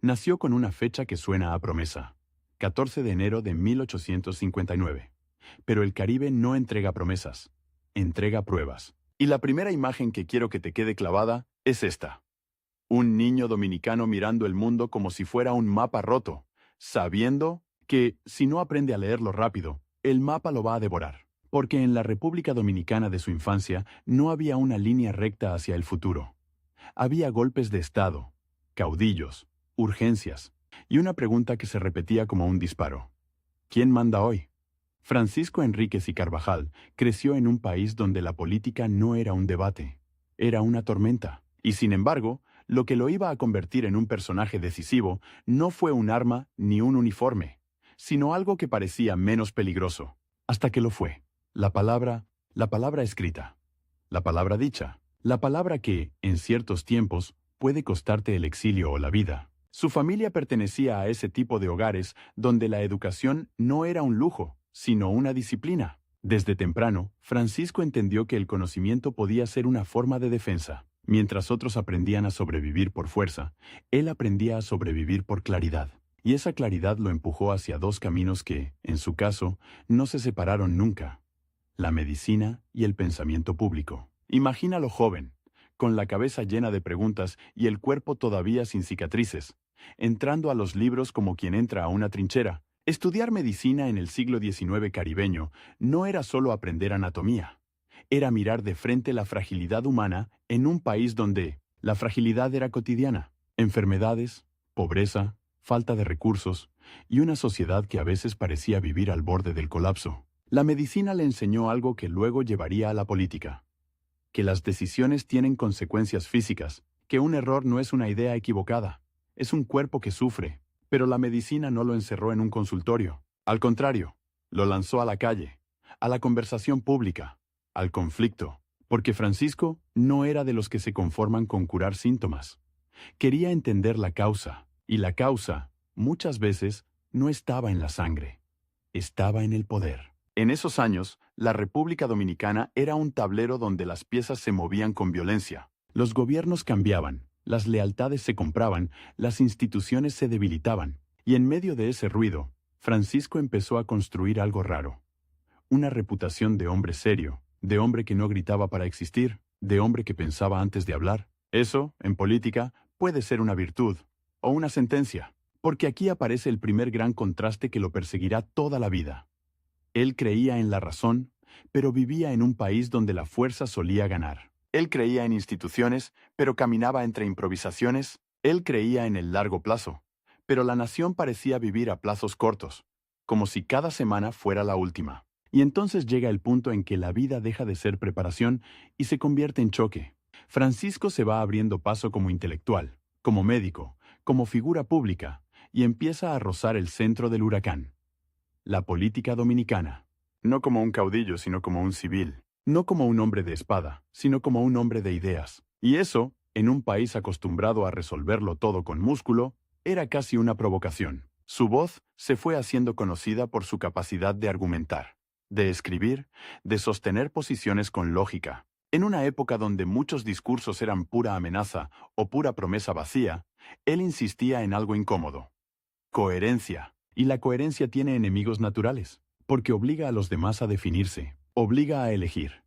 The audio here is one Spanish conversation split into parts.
Nació con una fecha que suena a promesa, 14 de enero de 1859. Pero el Caribe no entrega promesas, entrega pruebas. Y la primera imagen que quiero que te quede clavada es esta. Un niño dominicano mirando el mundo como si fuera un mapa roto, sabiendo que, si no aprende a leerlo rápido, el mapa lo va a devorar. Porque en la República Dominicana de su infancia no había una línea recta hacia el futuro. Había golpes de Estado, caudillos, urgencias, y una pregunta que se repetía como un disparo. ¿Quién manda hoy? Francisco Enríquez y Carvajal creció en un país donde la política no era un debate, era una tormenta. Y sin embargo, lo que lo iba a convertir en un personaje decisivo no fue un arma ni un uniforme, sino algo que parecía menos peligroso, hasta que lo fue. La palabra escrita, la palabra dicha, la palabra que, en ciertos tiempos, puede costarte el exilio o la vida. Su familia pertenecía a ese tipo de hogares donde la educación no era un lujo, sino una disciplina. Desde temprano, Francisco entendió que el conocimiento podía ser una forma de defensa. Mientras otros aprendían a sobrevivir por fuerza, él aprendía a sobrevivir por claridad. Y esa claridad lo empujó hacia dos caminos que, en su caso, no se separaron nunca: la medicina y el pensamiento público. Imagínalo joven, con la cabeza llena de preguntas y el cuerpo todavía sin cicatrices, entrando a los libros como quien entra a una trinchera. Estudiar medicina en el siglo XIX caribeño no era solo aprender anatomía, era mirar de frente la fragilidad humana en un país donde la fragilidad era cotidiana. Enfermedades, pobreza, falta de recursos y una sociedad que a veces parecía vivir al borde del colapso. La medicina le enseñó algo que luego llevaría a la política: que las decisiones tienen consecuencias físicas, que un error no es una idea equivocada, es un cuerpo que sufre. Pero la medicina no lo encerró en un consultorio. Al contrario, lo lanzó a la calle, a la conversación pública, al conflicto, porque Francisco no era de los que se conforman con curar síntomas. Quería entender la causa, y la causa, muchas veces, no estaba en la sangre, estaba en el poder. En esos años, la República Dominicana era un tablero donde las piezas se movían con violencia. Los gobiernos cambiaban, las lealtades se compraban, las instituciones se debilitaban. Y en medio de ese ruido, Francisco empezó a construir algo raro. Una reputación de hombre serio, de hombre que no gritaba para existir, de hombre que pensaba antes de hablar. Eso, en política, puede ser una virtud o una sentencia, porque aquí aparece el primer gran contraste que lo perseguirá toda la vida. Él creía en la razón, pero vivía en un país donde la fuerza solía ganar. Él creía en instituciones, pero caminaba entre improvisaciones. Él creía en el largo plazo, pero la nación parecía vivir a plazos cortos, como si cada semana fuera la última. Y entonces llega el punto en que la vida deja de ser preparación y se convierte en choque. Francisco se va abriendo paso como intelectual, como médico, como figura pública, y empieza a rozar el centro del huracán: la política dominicana. No como un caudillo, sino como un civil. No como un hombre de espada, sino como un hombre de ideas. Y eso, en un país acostumbrado a resolverlo todo con músculo, era casi una provocación. Su voz se fue haciendo conocida por su capacidad de argumentar, de escribir, de sostener posiciones con lógica. En una época donde muchos discursos eran pura amenaza o pura promesa vacía, él insistía en algo incómodo: coherencia. Y la coherencia tiene enemigos naturales, porque obliga a los demás a definirse, obliga a elegir,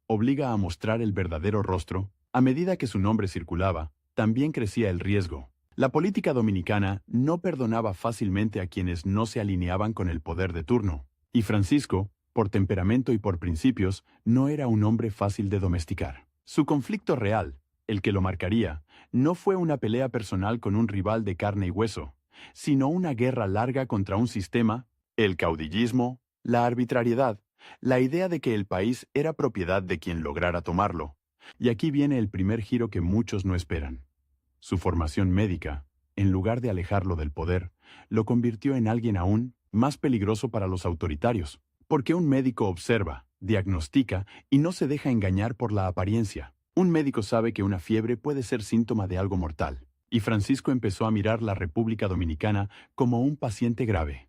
obliga a mostrar el verdadero rostro. A medida que su nombre circulaba, también crecía el riesgo. La política dominicana no perdonaba fácilmente a quienes no se alineaban con el poder de turno, y Francisco, por temperamento y por principios, no era un hombre fácil de domesticar. Su conflicto real, el que lo marcaría, no fue una pelea personal con un rival de carne y hueso, sino una guerra larga contra un sistema, el caudillismo, la arbitrariedad, la idea de que el país era propiedad de quien lograra tomarlo. Y aquí viene el primer giro que muchos no esperan. Su formación médica, en lugar de alejarlo del poder, lo convirtió en alguien aún más peligroso para los autoritarios, porque un médico observa, diagnostica y no se deja engañar por la apariencia. Un médico sabe que una fiebre puede ser síntoma de algo mortal. Y Francisco empezó a mirar la República Dominicana como un paciente grave,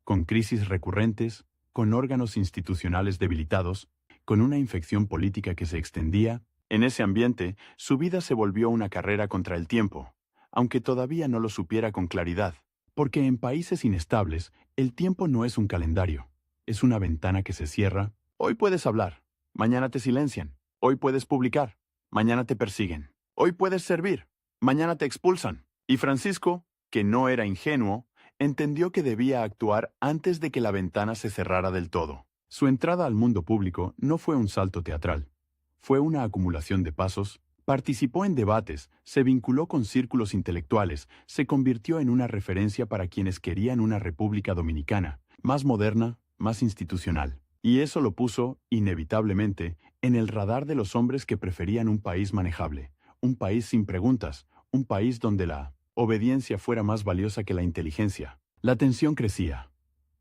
con crisis recurrentes, con órganos institucionales debilitados, con una infección política que se extendía. En ese ambiente, su vida se volvió una carrera contra el tiempo, aunque todavía no lo supiera con claridad. Porque en países inestables, el tiempo no es un calendario. Es una ventana que se cierra. Hoy puedes hablar, mañana te silencian. Hoy puedes publicar, mañana te persiguen. Hoy puedes servir, mañana te expulsan. Y Francisco, que no era ingenuo, entendió que debía actuar antes de que la ventana se cerrara del todo. Su entrada al mundo público no fue un salto teatral. Fue una acumulación de pasos. Participó en debates, se vinculó con círculos intelectuales, se convirtió en una referencia para quienes querían una República Dominicana, más moderna, más institucional. Y eso lo puso, inevitablemente, en el radar de los hombres que preferían un país manejable, un país sin preguntas, un país donde la obediencia fuera más valiosa que la inteligencia. La tensión crecía,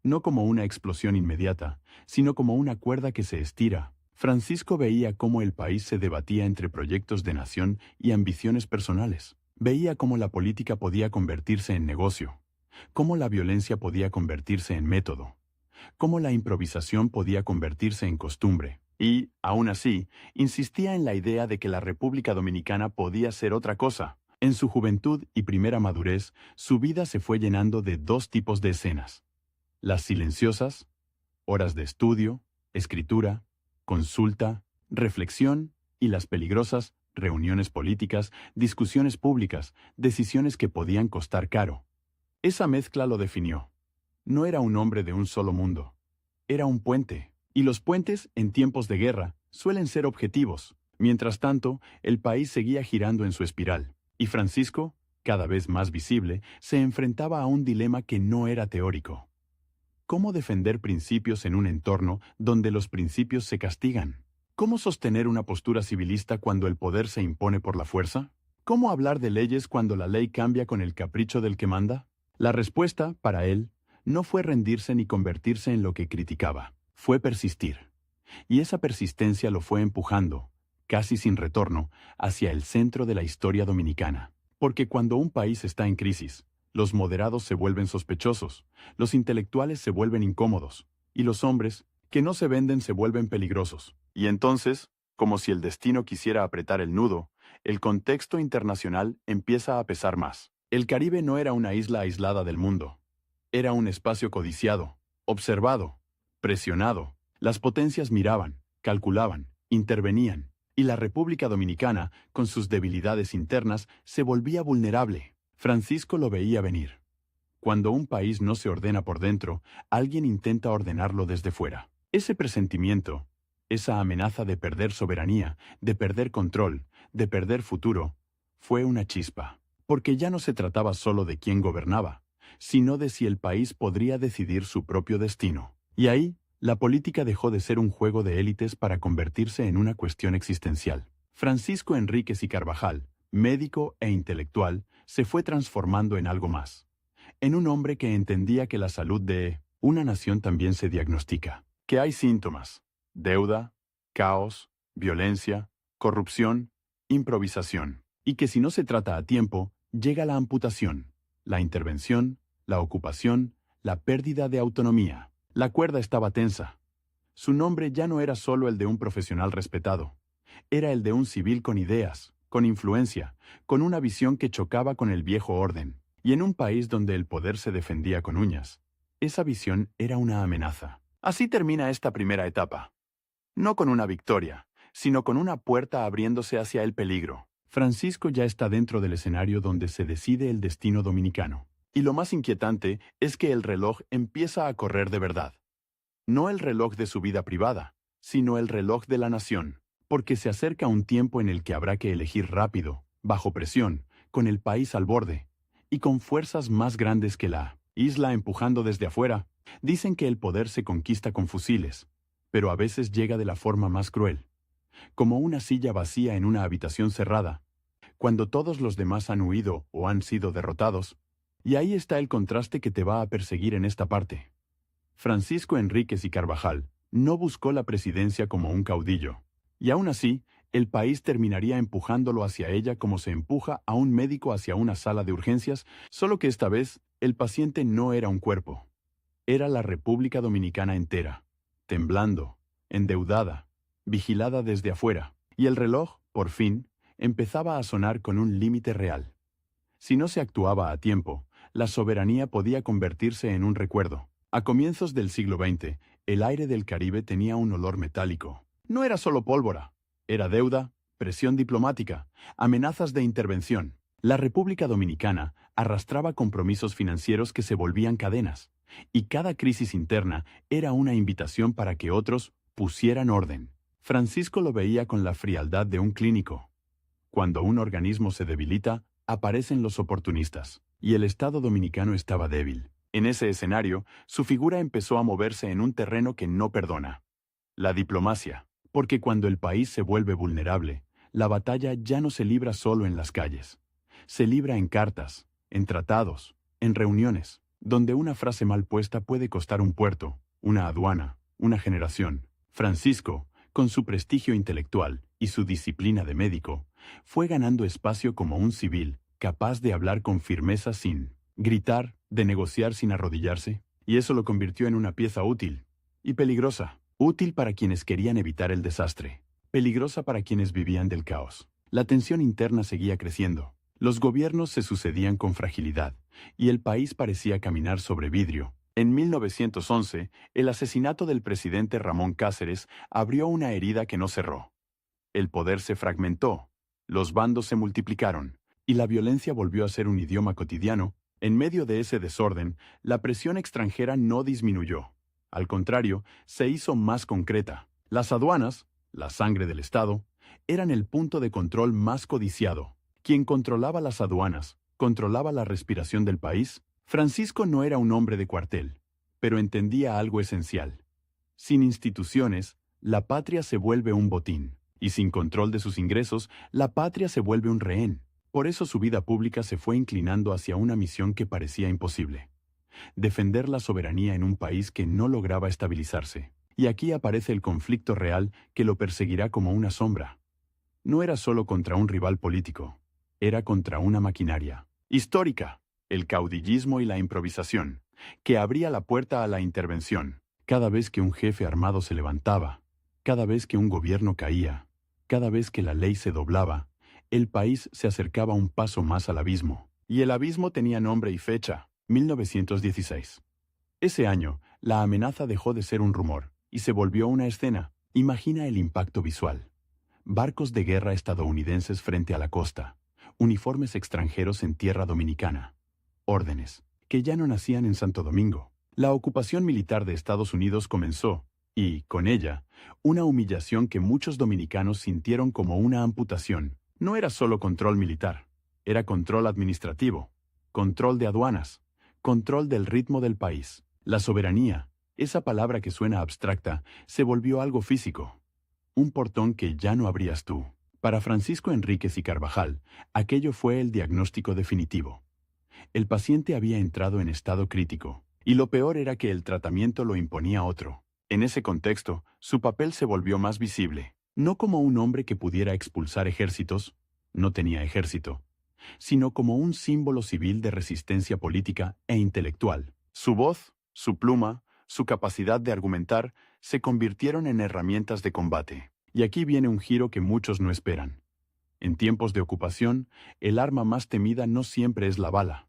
no como una explosión inmediata, sino como una cuerda que se estira. Francisco veía cómo el país se debatía entre proyectos de nación y ambiciones personales. Veía cómo la política podía convertirse en negocio, cómo la violencia podía convertirse en método, cómo la improvisación podía convertirse en costumbre. Y, aún así, insistía en la idea de que la República Dominicana podía ser otra cosa. En su juventud y primera madurez, su vida se fue llenando de dos tipos de escenas. Las silenciosas, horas de estudio, escritura, consulta, reflexión, y las peligrosas, reuniones políticas, discusiones públicas, decisiones que podían costar caro. Esa mezcla lo definió. No era un hombre de un solo mundo. Era un puente. Y los puentes, en tiempos de guerra, suelen ser objetivos. Mientras tanto, el país seguía girando en su espiral. Y Francisco, cada vez más visible, se enfrentaba a un dilema que no era teórico. ¿Cómo defender principios en un entorno donde los principios se castigan? ¿Cómo sostener una postura civilista cuando el poder se impone por la fuerza? ¿Cómo hablar de leyes cuando la ley cambia con el capricho del que manda? La respuesta, para él, no fue rendirse ni convertirse en lo que criticaba. Fue persistir. Y esa persistencia lo fue empujando, casi sin retorno, hacia el centro de la historia dominicana. Porque cuando un país está en crisis, los moderados se vuelven sospechosos, los intelectuales se vuelven incómodos, y los hombres, que no se venden, se vuelven peligrosos. Y entonces, como si el destino quisiera apretar el nudo, el contexto internacional empieza a pesar más. El Caribe no era una isla aislada del mundo. Era un espacio codiciado, observado, presionado. Las potencias miraban, calculaban, intervenían, y la República Dominicana, con sus debilidades internas, se volvía vulnerable. Francisco lo veía venir. Cuando un país no se ordena por dentro, alguien intenta ordenarlo desde fuera. Ese presentimiento, esa amenaza de perder soberanía, de perder control, de perder futuro, fue una chispa. Porque ya no se trataba solo de quién gobernaba, sino de si el país podría decidir su propio destino. Y ahí, la política dejó de ser un juego de élites para convertirse en una cuestión existencial. Francisco Enríquez y Carvajal, médico e intelectual, se fue transformando en algo más. En un hombre que entendía que la salud de una nación también se diagnostica. Que hay síntomas: deuda, caos, violencia, corrupción, improvisación. Y que si no se trata a tiempo, llega la amputación, la intervención, la ocupación, la pérdida de autonomía. La cuerda estaba tensa. Su nombre ya no era solo el de un profesional respetado. Era el de un civil con ideas, con influencia, con una visión que chocaba con el viejo orden. Y en un país donde el poder se defendía con uñas, esa visión era una amenaza. Así termina esta primera etapa. No con una victoria, sino con una puerta abriéndose hacia el peligro. Francisco ya está dentro del escenario donde se decide el destino dominicano. Y lo más inquietante es que el reloj empieza a correr de verdad. No el reloj de su vida privada, sino el reloj de la nación. Porque se acerca un tiempo en el que habrá que elegir rápido, bajo presión, con el país al borde, y con fuerzas más grandes que la isla empujando desde afuera. Dicen que el poder se conquista con fusiles, pero a veces llega de la forma más cruel. Como una silla vacía en una habitación cerrada, cuando todos los demás han huido o han sido derrotados. Y ahí está el contraste que te va a perseguir en esta parte. Francisco Enríquez y Carvajal no buscó la presidencia como un caudillo. Y aún así, el país terminaría empujándolo hacia ella como se empuja a un médico hacia una sala de urgencias, solo que esta vez, el paciente no era un cuerpo. Era la República Dominicana entera, temblando, endeudada, vigilada desde afuera. Y el reloj, por fin, empezaba a sonar con un límite real. Si no se actuaba a tiempo, la soberanía podía convertirse en un recuerdo. A comienzos del siglo XX, el aire del Caribe tenía un olor metálico. No era solo pólvora, era deuda, presión diplomática, amenazas de intervención. La República Dominicana arrastraba compromisos financieros que se volvían cadenas, y cada crisis interna era una invitación para que otros pusieran orden. Francisco lo veía con la frialdad de un clínico. Cuando un organismo se debilita, aparecen los oportunistas, y el Estado dominicano estaba débil. En ese escenario, su figura empezó a moverse en un terreno que no perdona: la diplomacia. Porque cuando el país se vuelve vulnerable, la batalla ya no se libra solo en las calles. Se libra en cartas, en tratados, en reuniones, donde una frase mal puesta puede costar un puerto, una aduana, una generación. Francisco, con su prestigio intelectual y su disciplina de médico, fue ganando espacio como un civil, capaz de hablar con firmeza sin gritar, de negociar sin arrodillarse, y eso lo convirtió en una pieza útil y peligrosa. Útil para quienes querían evitar el desastre, peligrosa para quienes vivían del caos. La tensión interna seguía creciendo. Los gobiernos se sucedían con fragilidad, y el país parecía caminar sobre vidrio. En 1911, el asesinato del presidente Ramón Cáceres abrió una herida que no cerró. El poder se fragmentó, los bandos se multiplicaron, y la violencia volvió a ser un idioma cotidiano. En medio de ese desorden, la presión extranjera no disminuyó. Al contrario, se hizo más concreta. Las aduanas, la sangre del Estado, eran el punto de control más codiciado. Quien controlaba las aduanas, controlaba la respiración del país. Francisco no era un hombre de cuartel, pero entendía algo esencial. Sin instituciones, la patria se vuelve un botín, y sin control de sus ingresos, la patria se vuelve un rehén. Por eso su vida pública se fue inclinando hacia una misión que parecía imposible: defender la soberanía en un país que no lograba estabilizarse. Y aquí aparece el conflicto real que lo perseguirá como una sombra. No era solo contra un rival político, era contra una maquinaria histórica, el caudillismo y la improvisación, que abría la puerta a la intervención. Cada vez que un jefe armado se levantaba, cada vez que un gobierno caía, cada vez que la ley se doblaba, el país se acercaba un paso más al abismo. Y el abismo tenía nombre y fecha: 1916. Ese año, la amenaza dejó de ser un rumor y se volvió una escena. Imagina el impacto visual: barcos de guerra estadounidenses frente a la costa, uniformes extranjeros en tierra dominicana, órdenes que ya no nacían en Santo Domingo. La ocupación militar de Estados Unidos comenzó, y, con ella, una humillación que muchos dominicanos sintieron como una amputación. No era solo control militar, era control administrativo, control de aduanas, control del ritmo del país. La soberanía, esa palabra que suena abstracta, se volvió algo físico. Un portón que ya no abrías tú. Para Francisco Enríquez y Carvajal, aquello fue el diagnóstico definitivo. El paciente había entrado en estado crítico, y lo peor era que el tratamiento lo imponía otro. En ese contexto, su papel se volvió más visible, no como un hombre que pudiera expulsar ejércitos, no tenía ejército, sino como un símbolo civil de resistencia política e intelectual. Su voz, su pluma, su capacidad de argumentar se convirtieron en herramientas de combate. Y aquí viene un giro que muchos no esperan. En tiempos de ocupación, el arma más temida no siempre es la bala,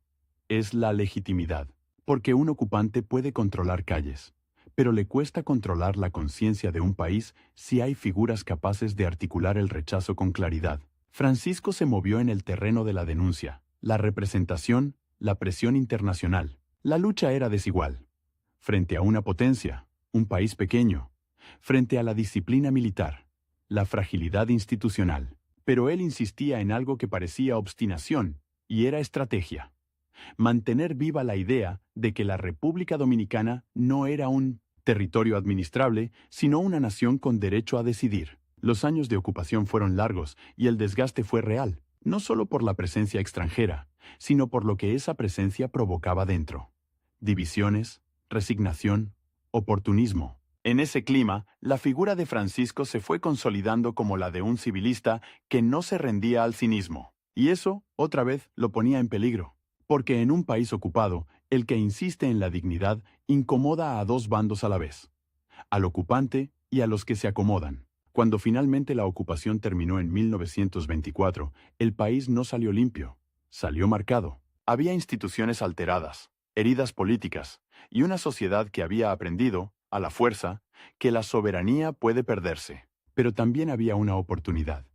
es la legitimidad. Porque un ocupante puede controlar calles, pero le cuesta controlar la conciencia de un país si hay figuras capaces de articular el rechazo con claridad. Francisco se movió en el terreno de la denuncia, la representación, la presión internacional. La lucha era desigual. Frente a una potencia, un país pequeño, frente a la disciplina militar, la fragilidad institucional. Pero él insistía en algo que parecía obstinación, y era estrategia: mantener viva la idea de que la República Dominicana no era un territorio administrable, sino una nación con derecho a decidir. Los años de ocupación fueron largos y el desgaste fue real, no solo por la presencia extranjera, sino por lo que esa presencia provocaba dentro: divisiones, resignación, oportunismo. En ese clima, la figura de Francisco se fue consolidando como la de un civilista que no se rendía al cinismo. Y eso, otra vez, lo ponía en peligro. Porque en un país ocupado, el que insiste en la dignidad incomoda a dos bandos a la vez: al ocupante y a los que se acomodan. Cuando finalmente la ocupación terminó en 1924, el país no salió limpio. salió marcado. Había instituciones alteradas, heridas políticas, y una sociedad que había aprendido, a la fuerza, que la soberanía puede perderse. Pero también había una oportunidad: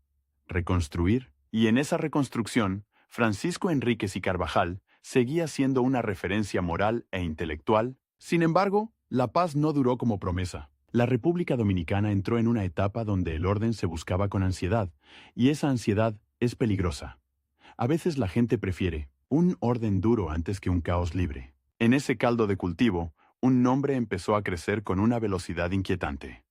reconstruir, y en esa reconstrucción, Francisco Enríquez y Carvajal seguía siendo una referencia moral e intelectual. Sin embargo, la paz no duró como promesa. La República Dominicana entró en una etapa donde el orden se buscaba con ansiedad, y esa ansiedad es peligrosa. A veces la gente prefiere un orden duro antes que un caos libre. En ese caldo de cultivo, un nombre empezó a crecer con una velocidad inquietante: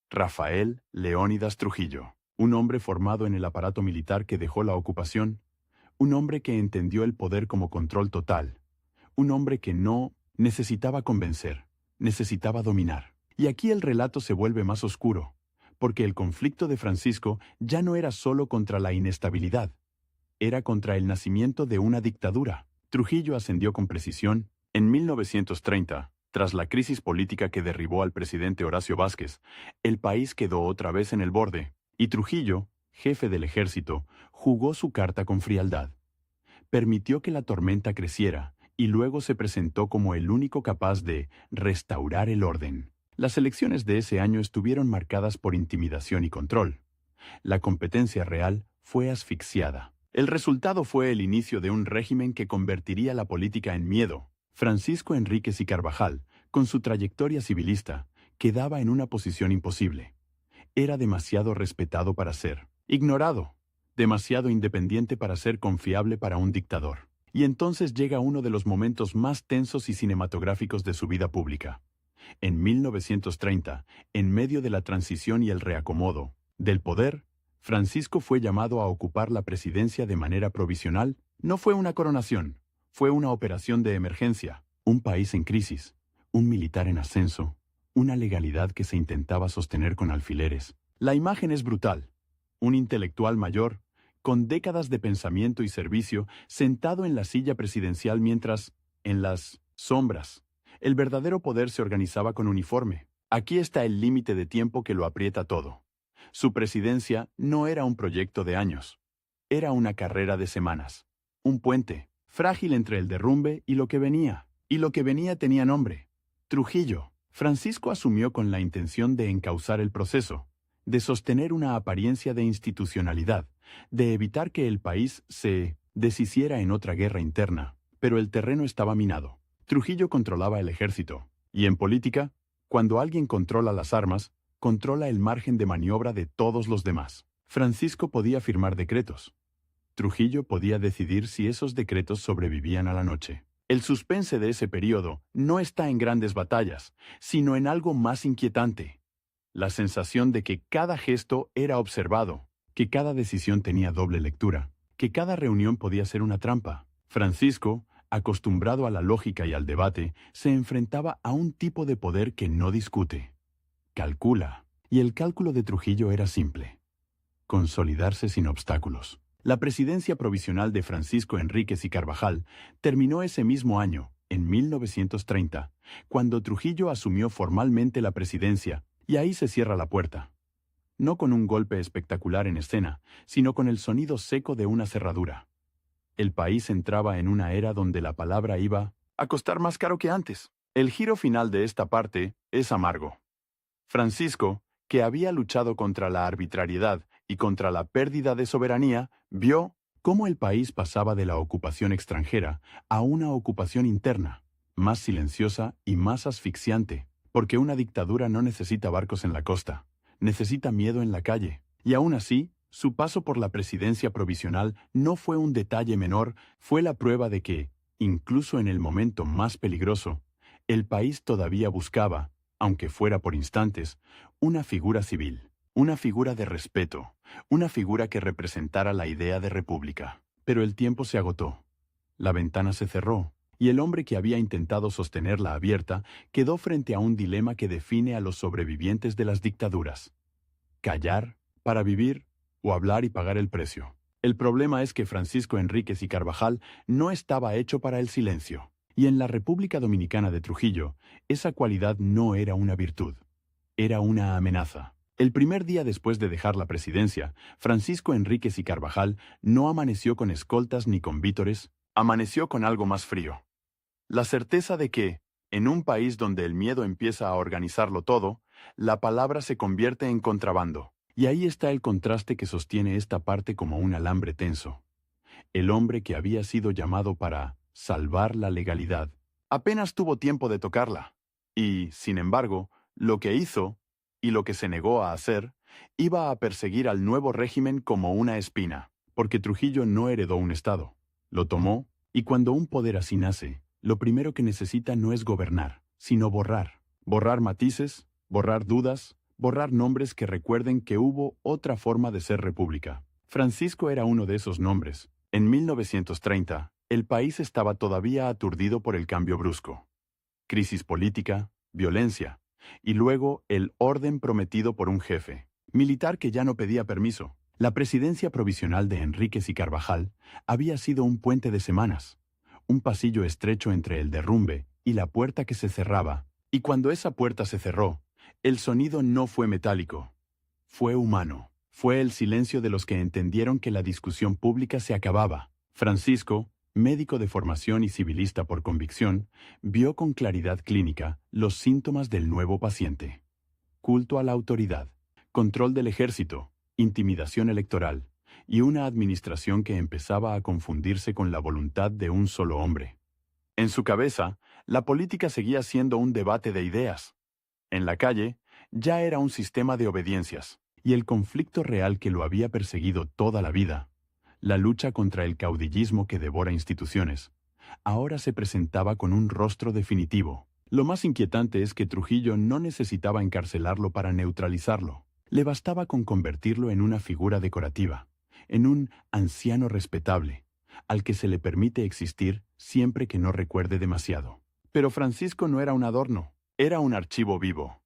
Rafael Leónidas Trujillo. Un hombre formado en el aparato militar que dejó la ocupación, un hombre que entendió el poder como control total, un hombre que no necesitaba convencer, necesitaba dominar. Y aquí el relato se vuelve más oscuro, porque el conflicto de Francisco ya no era solo contra la inestabilidad, era contra el nacimiento de una dictadura. Trujillo ascendió con precisión en 1930. Tras la crisis política que derribó al presidente Horacio Vázquez, el país quedó otra vez en el borde, y Trujillo, jefe del ejército, jugó su carta con frialdad. Permitió que la tormenta creciera, y luego se presentó como el único capaz de restaurar el orden. Las elecciones de ese año estuvieron marcadas por intimidación y control. La competencia real fue asfixiada. El resultado fue el inicio de un régimen que convertiría la política en miedo. Francisco Enríquez y Carvajal, con su trayectoria civilista, quedaba en una posición imposible. Era demasiado respetado para ser ignorado, demasiado independiente para ser confiable para un dictador. Y entonces llega uno de los momentos más tensos y cinematográficos de su vida pública. En 1930, en medio de la transición y el reacomodo del poder, Francisco fue llamado a ocupar la presidencia de manera provisional. No fue una coronación, fue una operación de emergencia. Un país en crisis, un militar en ascenso, una legalidad que se intentaba sostener con alfileres. La imagen es brutal. Un intelectual mayor, con décadas de pensamiento y servicio, sentado en la silla presidencial mientras, en las sombras, el verdadero poder se organizaba con uniforme. Aquí está el límite de tiempo que lo aprieta todo. Su presidencia no era un proyecto de años. Era una carrera de semanas. Un puente, frágil entre el derrumbe y lo que venía. Y lo que venía tenía nombre: Trujillo. Francisco asumió con la intención de encauzar el proceso, de sostener una apariencia de institucionalidad, de evitar que el país se deshiciera en otra guerra interna. Pero el terreno estaba minado. Trujillo controlaba el ejército. Y en política, cuando alguien controla las armas, controla el margen de maniobra de todos los demás. Francisco podía firmar decretos. Trujillo podía decidir si esos decretos sobrevivían a la noche. El suspense de ese periodo no está en grandes batallas, sino en algo más inquietante: la sensación de que cada gesto era observado, que cada decisión tenía doble lectura, que cada reunión podía ser una trampa. Francisco, acostumbrado a la lógica y al debate, se enfrentaba a un tipo de poder que no discute, calcula. Y el cálculo de Trujillo era simple: consolidarse sin obstáculos. La presidencia provisional de Francisco Enríquez y Carvajal terminó ese mismo año, en 1930, cuando Trujillo asumió formalmente la presidencia, y ahí se cierra la puerta. No con un golpe espectacular en escena, sino con el sonido seco de una cerradura. El país entraba en una era donde la palabra iba a costar más caro que antes. El giro final de esta parte es amargo. Francisco, que había luchado contra la arbitrariedad y contra la pérdida de soberanía, vio cómo el país pasaba de la ocupación extranjera a una ocupación interna, más silenciosa y más asfixiante, porque una dictadura no necesita barcos en la costa, necesita miedo en la calle. Y aún así, su paso por la presidencia provisional no fue un detalle menor, fue la prueba de que, incluso en el momento más peligroso, el país todavía buscaba, aunque fuera por instantes, una figura civil, una figura de respeto, una figura que representara la idea de república. Pero el tiempo se agotó. La ventana se cerró, y el hombre que había intentado sostenerla abierta quedó frente a un dilema que define a los sobrevivientes de las dictaduras: callar para vivir o hablar y pagar el precio. El problema es que Francisco Enríquez y Carvajal no estaba hecho para el silencio. Y en la República Dominicana de Trujillo, esa cualidad no era una virtud, era una amenaza. El primer día después de dejar la presidencia, Francisco Enríquez y Carvajal no amaneció con escoltas ni con vítores, amaneció con algo más frío. La certeza de que, en un país donde el miedo empieza a organizarlo todo, la palabra se convierte en contrabando. Y ahí está el contraste que sostiene esta parte como un alambre tenso. El hombre que había sido llamado para salvar la legalidad, apenas tuvo tiempo de tocarla. Y, sin embargo, lo que hizo, y lo que se negó a hacer, iba a perseguir al nuevo régimen como una espina, porque Trujillo no heredó un Estado. Lo tomó, y cuando un poder así nace, lo primero que necesita no es gobernar, sino borrar. Borrar matices, borrar dudas, borrar nombres que recuerden que hubo otra forma de ser república. Francisco era uno de esos nombres. En 1930, el país estaba todavía aturdido por el cambio brusco. Crisis política, violencia, y luego el orden prometido por un jefe militar que ya no pedía permiso. La presidencia provisional de Enríquez y Carvajal había sido un puente de semanas, un pasillo estrecho entre el derrumbe y la puerta que se cerraba, y cuando esa puerta se cerró, el sonido no fue metálico, fue humano. Fue el silencio de los que entendieron que la discusión pública se acababa. Francisco, médico de formación y civilista por convicción, vio con claridad clínica los síntomas del nuevo paciente. Culto a la autoridad, control del ejército, intimidación electoral, y una administración que empezaba a confundirse con la voluntad de un solo hombre. En su cabeza, la política seguía siendo un debate de ideas. En la calle, ya era un sistema de obediencias. Y el conflicto real que lo había perseguido toda la vida, la lucha contra el caudillismo que devora instituciones, ahora se presentaba con un rostro definitivo. Lo más inquietante es que Trujillo no necesitaba encarcelarlo para neutralizarlo. Le bastaba con convertirlo en una figura decorativa, en un anciano respetable, al que se le permite existir siempre que no recuerde demasiado. Pero Francisco no era un adorno, era un archivo vivo.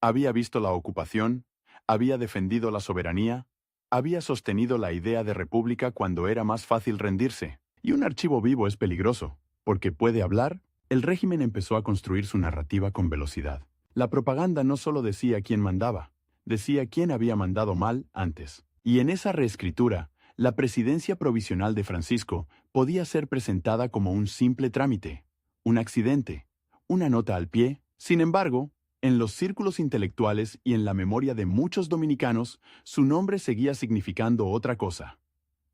Había visto la ocupación, había defendido la soberanía, había sostenido la idea de república cuando era más fácil rendirse. Y un archivo vivo es peligroso, porque puede hablar. El régimen empezó a construir su narrativa con velocidad. La propaganda no solo decía quién mandaba, decía quién había mandado mal antes. Y en esa reescritura, la presidencia provisional de Francisco podía ser presentada como un simple trámite, un accidente, una nota al pie. Sin embargo, en los círculos intelectuales y en la memoria de muchos dominicanos, su nombre seguía significando otra cosa.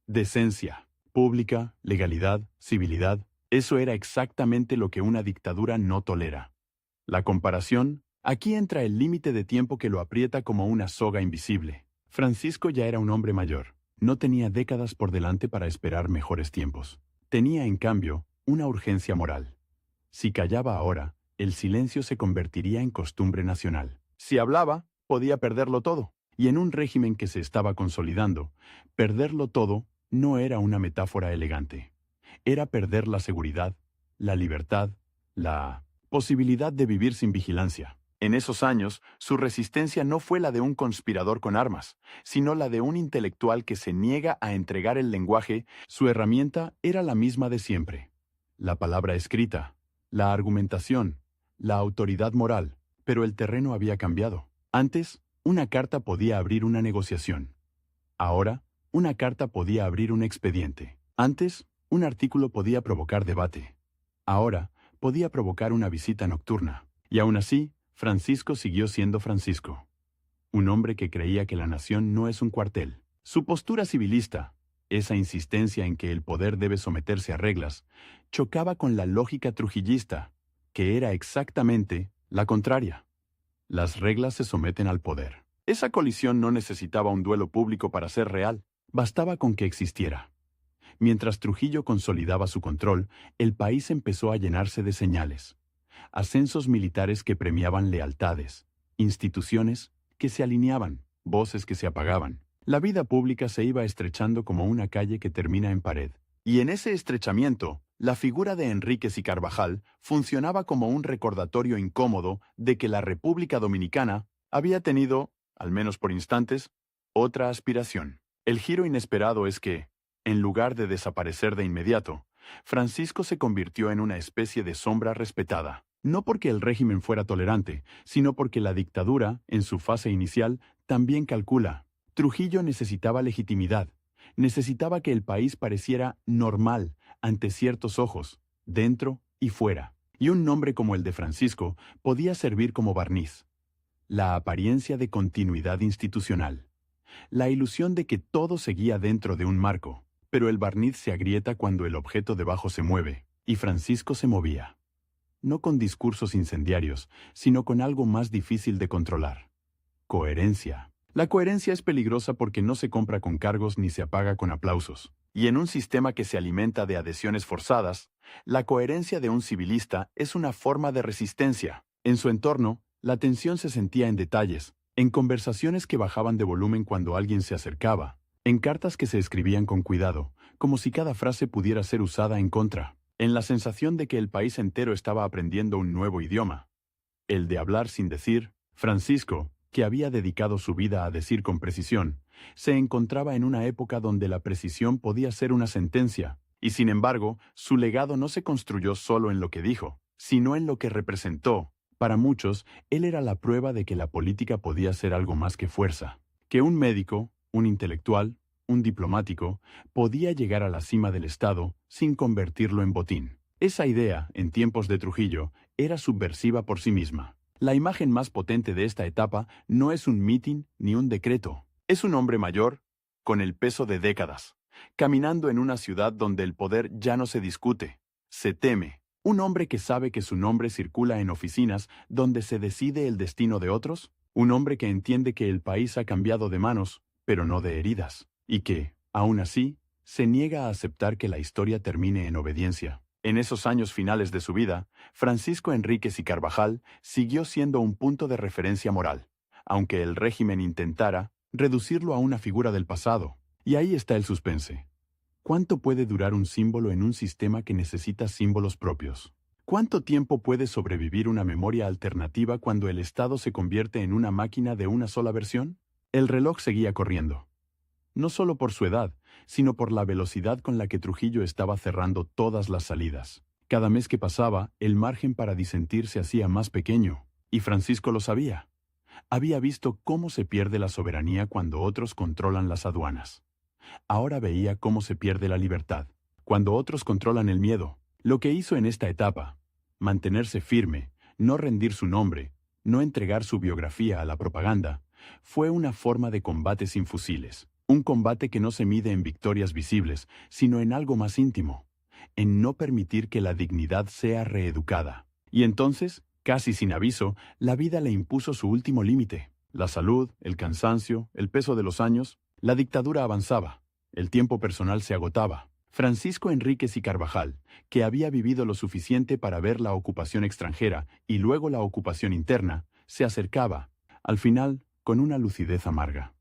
Decencia, pública, legalidad, civilidad. Eso era exactamente lo que una dictadura no tolera. La comparación, aquí entra el límite de tiempo que lo aprieta como una soga invisible. Francisco ya era un hombre mayor. No tenía décadas por delante para esperar mejores tiempos. Tenía, en cambio, una urgencia moral. Si callaba ahora, el silencio se convertiría en costumbre nacional. Si hablaba, podía perderlo todo. Y en un régimen que se estaba consolidando, perderlo todo no era una metáfora elegante. Era perder la seguridad, la libertad, la posibilidad de vivir sin vigilancia. En esos años, su resistencia no fue la de un conspirador con armas, sino la de un intelectual que se niega a entregar el lenguaje. Su herramienta era la misma de siempre: la palabra escrita, la argumentación, la autoridad moral, pero el terreno había cambiado. Antes, una carta podía abrir una negociación. Ahora, una carta podía abrir un expediente. Antes, un artículo podía provocar debate. Ahora, podía provocar una visita nocturna. Y aún así, Francisco siguió siendo Francisco. Un hombre que creía que la nación no es un cuartel. Su postura civilista, esa insistencia en que el poder debe someterse a reglas, chocaba con la lógica trujillista, que era exactamente la contraria. Las reglas se someten al poder. Esa colisión no necesitaba un duelo público para ser real, bastaba con que existiera. Mientras Trujillo consolidaba su control, el país empezó a llenarse de señales. Ascensos militares que premiaban lealtades, instituciones que se alineaban, voces que se apagaban. La vida pública se iba estrechando como una calle que termina en pared. Y en ese estrechamiento, la figura de Enríquez y Carvajal funcionaba como un recordatorio incómodo de que la República Dominicana había tenido, al menos por instantes, otra aspiración. El giro inesperado es que, en lugar de desaparecer de inmediato, Francisco se convirtió en una especie de sombra respetada. No porque el régimen fuera tolerante, sino porque la dictadura, en su fase inicial, también calcula. Trujillo necesitaba legitimidad. Necesitaba que el país pareciera normal ante ciertos ojos, dentro y fuera. Y un nombre como el de Francisco podía servir como barniz. La apariencia de continuidad institucional. La ilusión de que todo seguía dentro de un marco. Pero el barniz se agrieta cuando el objeto debajo se mueve, y Francisco se movía. No con discursos incendiarios, sino con algo más difícil de controlar. Coherencia. La coherencia es peligrosa porque no se compra con cargos ni se apaga con aplausos. Y en un sistema que se alimenta de adhesiones forzadas, la coherencia de un civilista es una forma de resistencia. En su entorno, la tensión se sentía en detalles, en conversaciones que bajaban de volumen cuando alguien se acercaba, en cartas que se escribían con cuidado, como si cada frase pudiera ser usada en contra, en la sensación de que el país entero estaba aprendiendo un nuevo idioma. El de hablar sin decir. Francisco, que había dedicado su vida a decir con precisión, se encontraba en una época donde la precisión podía ser una sentencia, y sin embargo, su legado no se construyó solo en lo que dijo, sino en lo que representó. Para muchos, él era la prueba de que la política podía ser algo más que fuerza, que un médico, un intelectual, un diplomático, podía llegar a la cima del Estado sin convertirlo en botín. Esa idea, en tiempos de Trujillo, era subversiva por sí misma. La imagen más potente de esta etapa no es un mitin ni un decreto. Es un hombre mayor, con el peso de décadas, caminando en una ciudad donde el poder ya no se discute, se teme. Un hombre que sabe que su nombre circula en oficinas donde se decide el destino de otros. Un hombre que entiende que el país ha cambiado de manos, pero no de heridas, y que, aún así, se niega a aceptar que la historia termine en obediencia. En esos años finales de su vida, Francisco Enríquez y Carvajal siguió siendo un punto de referencia moral, aunque el régimen intentara reducirlo a una figura del pasado. Y ahí está el suspense. ¿Cuánto puede durar un símbolo en un sistema que necesita símbolos propios? ¿Cuánto tiempo puede sobrevivir una memoria alternativa cuando el Estado se convierte en una máquina de una sola versión? El reloj seguía corriendo. No solo por su edad, sino por la velocidad con la que Trujillo estaba cerrando todas las salidas. Cada mes que pasaba, el margen para disentir se hacía más pequeño, y Francisco lo sabía. Había visto cómo se pierde la soberanía cuando otros controlan las aduanas. Ahora veía cómo se pierde la libertad, cuando otros controlan el miedo. Lo que hizo en esta etapa, mantenerse firme, no rendir su nombre, no entregar su biografía a la propaganda, fue una forma de combate sin fusiles. Un combate que no se mide en victorias visibles, sino en algo más íntimo, en no permitir que la dignidad sea reeducada. Y entonces, casi sin aviso, la vida le impuso su último límite. La salud, el cansancio, el peso de los años. La dictadura avanzaba. El tiempo personal se agotaba. Francisco Enríquez y Carvajal, que había vivido lo suficiente para ver la ocupación extranjera y luego la ocupación interna, se acercaba, al final, con una lucidez amarga.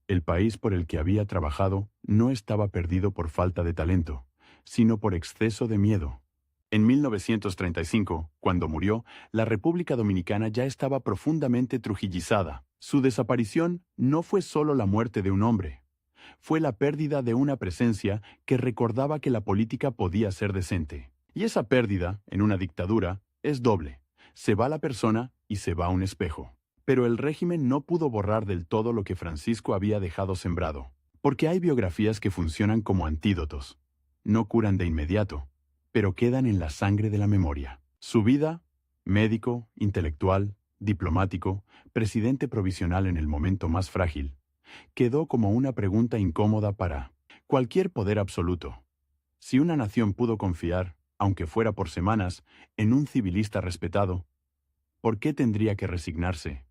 El país por el que había trabajado no estaba perdido por falta de talento, sino por exceso de miedo. En 1935, cuando murió, la República Dominicana ya estaba profundamente trujillizada. Su desaparición no fue solo la muerte de un hombre. Fue la pérdida de una presencia que recordaba que la política podía ser decente. Y esa pérdida, en una dictadura, es doble. Se va la persona y se va un espejo. Pero el régimen no pudo borrar del todo lo que Francisco había dejado sembrado, porque hay biografías que funcionan como antídotos. No curan de inmediato, pero quedan en la sangre de la memoria. Su vida, médico, intelectual, diplomático, presidente provisional en el momento más frágil, quedó como una pregunta incómoda para cualquier poder absoluto. Si una nación pudo confiar, aunque fuera por semanas, en un civilista respetado, ¿por qué tendría que resignarse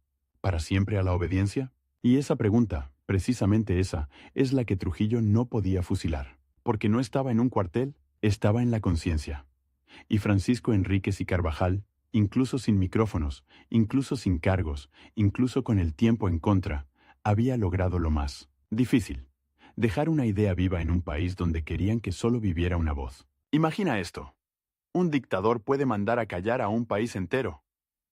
para siempre a la obediencia? Y esa pregunta, precisamente esa, es la que Trujillo no podía fusilar, porque no estaba en un cuartel, estaba en la conciencia. Y Francisco Enríquez y Carvajal, incluso sin micrófonos, incluso sin cargos, incluso con el tiempo en contra, había logrado lo más difícil: dejar una idea viva en un país donde querían que solo viviera una voz. Imagina esto. Un dictador puede mandar a callar a un país entero,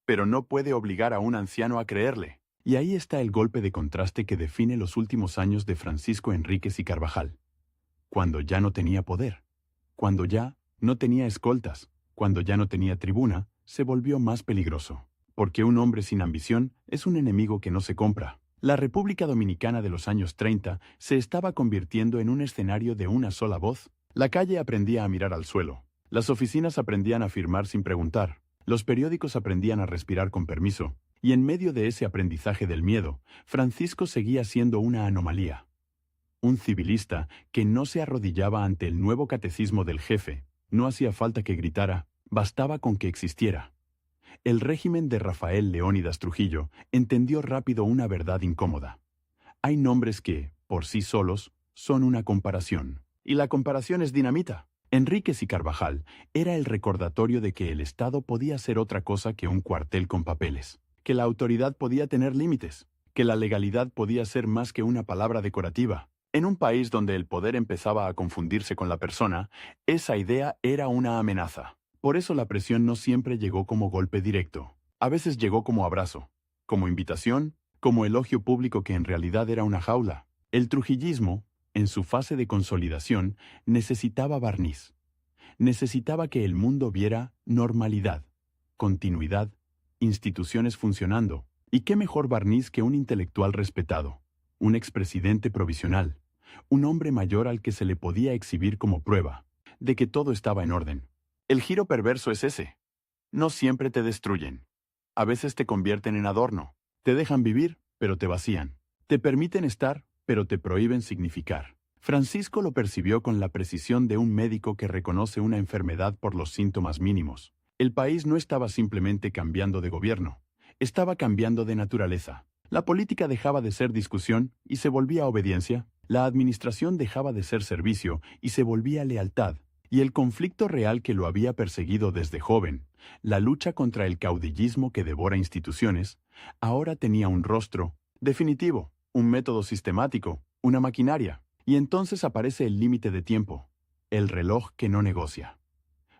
pero no puede obligar a un anciano a creerle. Y ahí está el golpe de contraste que define los últimos años de Francisco Enríquez y Carvajal. Cuando ya no tenía poder, cuando ya no tenía escoltas, cuando ya no tenía tribuna, se volvió más peligroso. Porque un hombre sin ambición es un enemigo que no se compra. La República Dominicana de los años 30 se estaba convirtiendo en un escenario de una sola voz. La calle aprendía a mirar al suelo. Las oficinas aprendían a firmar sin preguntar. Los periódicos aprendían a respirar con permiso. Y en medio de ese aprendizaje del miedo, Francisco seguía siendo una anomalía. Un civilista que no se arrodillaba ante el nuevo catecismo del jefe. No hacía falta que gritara, bastaba con que existiera. El régimen de Rafael Leónidas Trujillo entendió rápido una verdad incómoda. Hay nombres que, por sí solos, son una comparación. Y la comparación es dinamita. Enríquez y Carvajal era el recordatorio de que el Estado podía ser otra cosa que un cuartel con papeles, que la autoridad podía tener límites, que la legalidad podía ser más que una palabra decorativa. En un país donde el poder empezaba a confundirse con la persona, esa idea era una amenaza. Por eso la presión no siempre llegó como golpe directo. A veces llegó como abrazo, como invitación, como elogio público que en realidad era una jaula. El trujillismo, en su fase de consolidación, necesitaba barniz. Necesitaba que el mundo viera normalidad, continuidad, instituciones funcionando. ¿Y qué mejor barniz que un intelectual respetado, un expresidente provisional, un hombre mayor al que se le podía exhibir como prueba de que todo estaba en orden? El giro perverso es ese. No siempre te destruyen. A veces te convierten en adorno. Te dejan vivir, pero te vacían. Te permiten estar, pero te prohíben significar. Francisco lo percibió con la precisión de un médico que reconoce una enfermedad por los síntomas mínimos. El país no estaba simplemente cambiando de gobierno. Estaba cambiando de naturaleza. La política dejaba de ser discusión y se volvía obediencia. La administración dejaba de ser servicio y se volvía lealtad. Y el conflicto real que lo había perseguido desde joven, la lucha contra el caudillismo que devora instituciones, ahora tenía un rostro definitivo, un método sistemático, una maquinaria. Y entonces aparece el límite de tiempo, el reloj que no negocia.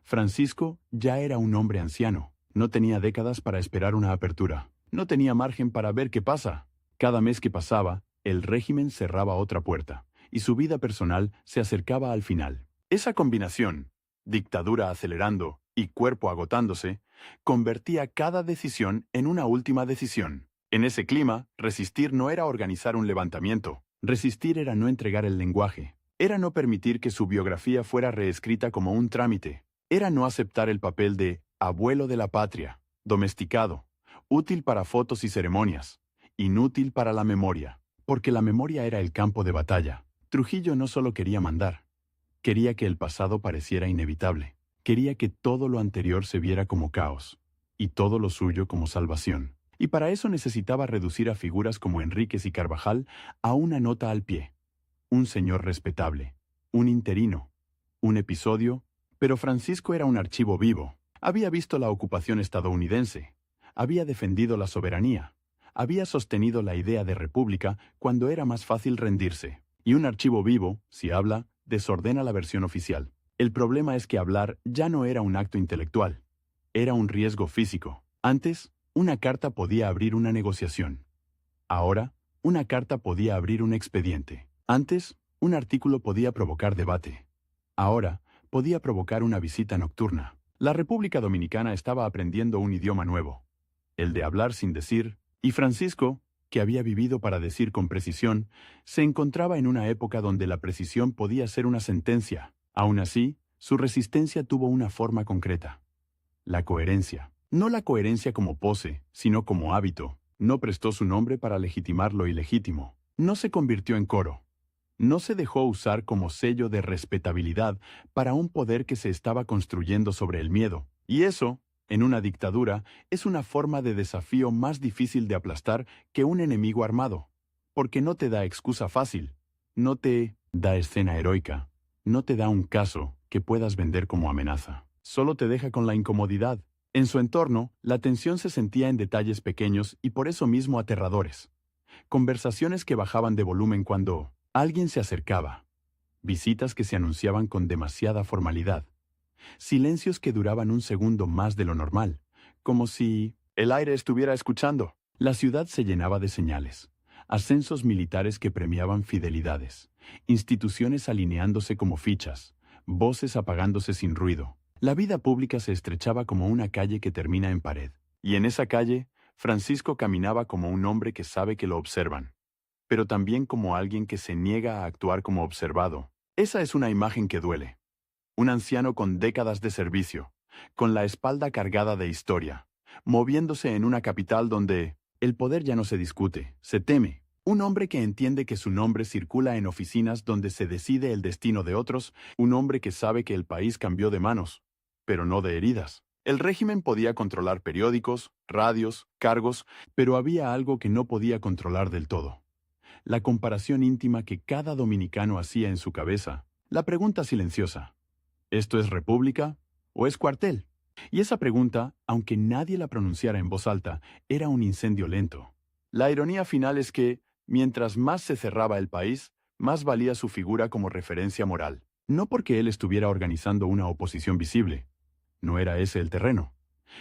Francisco ya era un hombre anciano, no tenía décadas para esperar una apertura, no tenía margen para ver qué pasa. Cada mes que pasaba, el régimen cerraba otra puerta, y su vida personal se acercaba al final. Esa combinación, dictadura acelerando y cuerpo agotándose, convertía cada decisión en una última decisión. En ese clima, resistir no era organizar un levantamiento. Resistir era no entregar el lenguaje. Era no permitir que su biografía fuera reescrita como un trámite. Era no aceptar el papel de abuelo de la patria, domesticado, útil para fotos y ceremonias, inútil para la memoria, porque la memoria era el campo de batalla. Trujillo no solo quería mandar. Quería que el pasado pareciera inevitable. Quería que todo lo anterior se viera como caos, y todo lo suyo como salvación. Y para eso necesitaba reducir a figuras como Enríquez y Carvajal a una nota al pie. Un señor respetable, un interino, un episodio, pero Francisco era un archivo vivo. Había visto la ocupación estadounidense, había defendido la soberanía, había sostenido la idea de república cuando era más fácil rendirse. Y un archivo vivo, si habla, desordena la versión oficial. El problema es que hablar ya no era un acto intelectual, era un riesgo físico. Antes, una carta podía abrir una negociación. Ahora, una carta podía abrir un expediente. Antes, un artículo podía provocar debate. Ahora, podía provocar una visita nocturna. La República Dominicana estaba aprendiendo un idioma nuevo, el de hablar sin decir, y Francisco, que había vivido para decir con precisión, se encontraba en una época donde la precisión podía ser una sentencia. Aún así, su resistencia tuvo una forma concreta. La coherencia. No la coherencia como pose, sino como hábito. No prestó su nombre para legitimar lo ilegítimo. No se convirtió en coro. No se dejó usar como sello de respetabilidad para un poder que se estaba construyendo sobre el miedo. Y eso, en una dictadura, es una forma de desafío más difícil de aplastar que un enemigo armado. Porque no te da excusa fácil. No te da escena heroica. No te da un caso que puedas vender como amenaza. Solo te deja con la incomodidad. En su entorno, la tensión se sentía en detalles pequeños y por eso mismo aterradores. Conversaciones que bajaban de volumen cuando alguien se acercaba. Visitas que se anunciaban con demasiada formalidad. Silencios que duraban un segundo más de lo normal, como si el aire estuviera escuchando. La ciudad se llenaba de señales. Ascensos militares que premiaban fidelidades. Instituciones alineándose como fichas. Voces apagándose sin ruido. La vida pública se estrechaba como una calle que termina en pared. Y en esa calle, Francisco caminaba como un hombre que sabe que lo observan, pero también como alguien que se niega a actuar como observado. Esa es una imagen que duele. Un anciano con décadas de servicio, con la espalda cargada de historia, moviéndose en una capital donde el poder ya no se discute, se teme. Un hombre que entiende que su nombre circula en oficinas donde se decide el destino de otros, un hombre que sabe que el país cambió de manos, pero no de heridas. El régimen podía controlar periódicos, radios, cargos, pero había algo que no podía controlar del todo. La comparación íntima que cada dominicano hacía en su cabeza, la pregunta silenciosa: ¿esto es república o es cuartel? Y esa pregunta, aunque nadie la pronunciara en voz alta, era un incendio lento. La ironía final es que, mientras más se cerraba el país, más valía su figura como referencia moral. No porque él estuviera organizando una oposición visible, no era ese el terreno,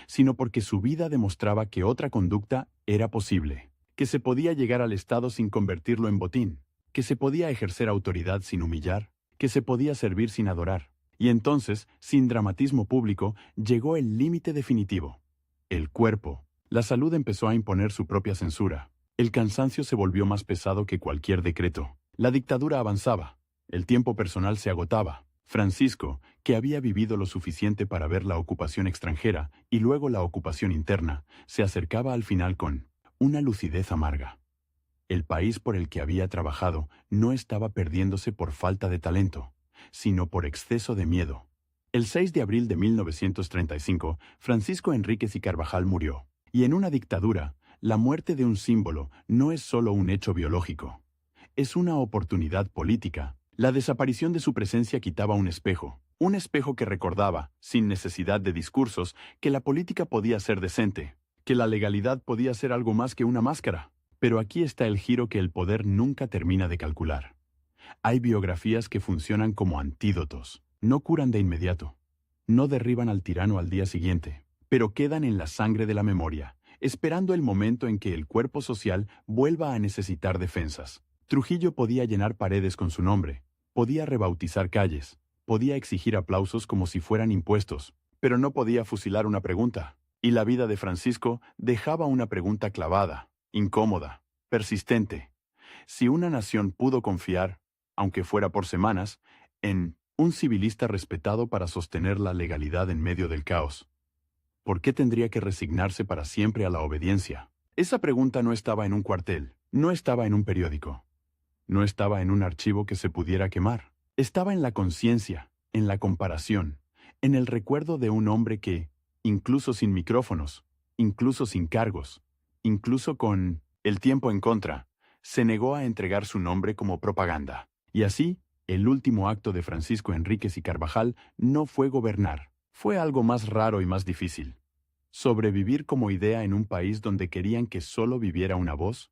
sino porque su vida demostraba que otra conducta era posible, que se podía llegar al Estado sin convertirlo en botín, que se podía ejercer autoridad sin humillar, que se podía servir sin adorar. Y entonces, sin dramatismo público, llegó el límite definitivo. El cuerpo. La salud empezó a imponer su propia censura. El cansancio se volvió más pesado que cualquier decreto. La dictadura avanzaba. El tiempo personal se agotaba. Francisco, que había vivido lo suficiente para ver la ocupación extranjera y luego la ocupación interna, se acercaba al final con una lucidez amarga. El país por el que había trabajado no estaba perdiéndose por falta de talento, sino por exceso de miedo. El 6 de abril de 1935, Francisco Enríquez y Carvajal murió. Y en una dictadura, la muerte de un símbolo no es solo un hecho biológico. Es una oportunidad política. La desaparición de su presencia quitaba un espejo que recordaba, sin necesidad de discursos, que la política podía ser decente, que la legalidad podía ser algo más que una máscara. Pero aquí está el giro que el poder nunca termina de calcular. Hay biografías que funcionan como antídotos. No curan de inmediato. No derriban al tirano al día siguiente, pero quedan en la sangre de la memoria, esperando el momento en que el cuerpo social vuelva a necesitar defensas. Trujillo podía llenar paredes con su nombre, podía rebautizar calles, podía exigir aplausos como si fueran impuestos, pero no podía fusilar una pregunta. Y la vida de Francisco dejaba una pregunta clavada, incómoda, persistente. Si una nación pudo confiar, aunque fuera por semanas, en un civilista respetado para sostener la legalidad en medio del caos, ¿por qué tendría que resignarse para siempre a la obediencia? Esa pregunta no estaba en un cuartel, no estaba en un periódico, no estaba en un archivo que se pudiera quemar. Estaba en la conciencia, en la comparación, en el recuerdo de un hombre que, incluso sin micrófonos, incluso sin cargos, incluso con el tiempo en contra, se negó a entregar su nombre como propaganda. Y así, el último acto de Francisco Enríquez y Carvajal no fue gobernar, fue algo más raro y más difícil. Sobrevivir como idea en un país donde querían que solo viviera una voz,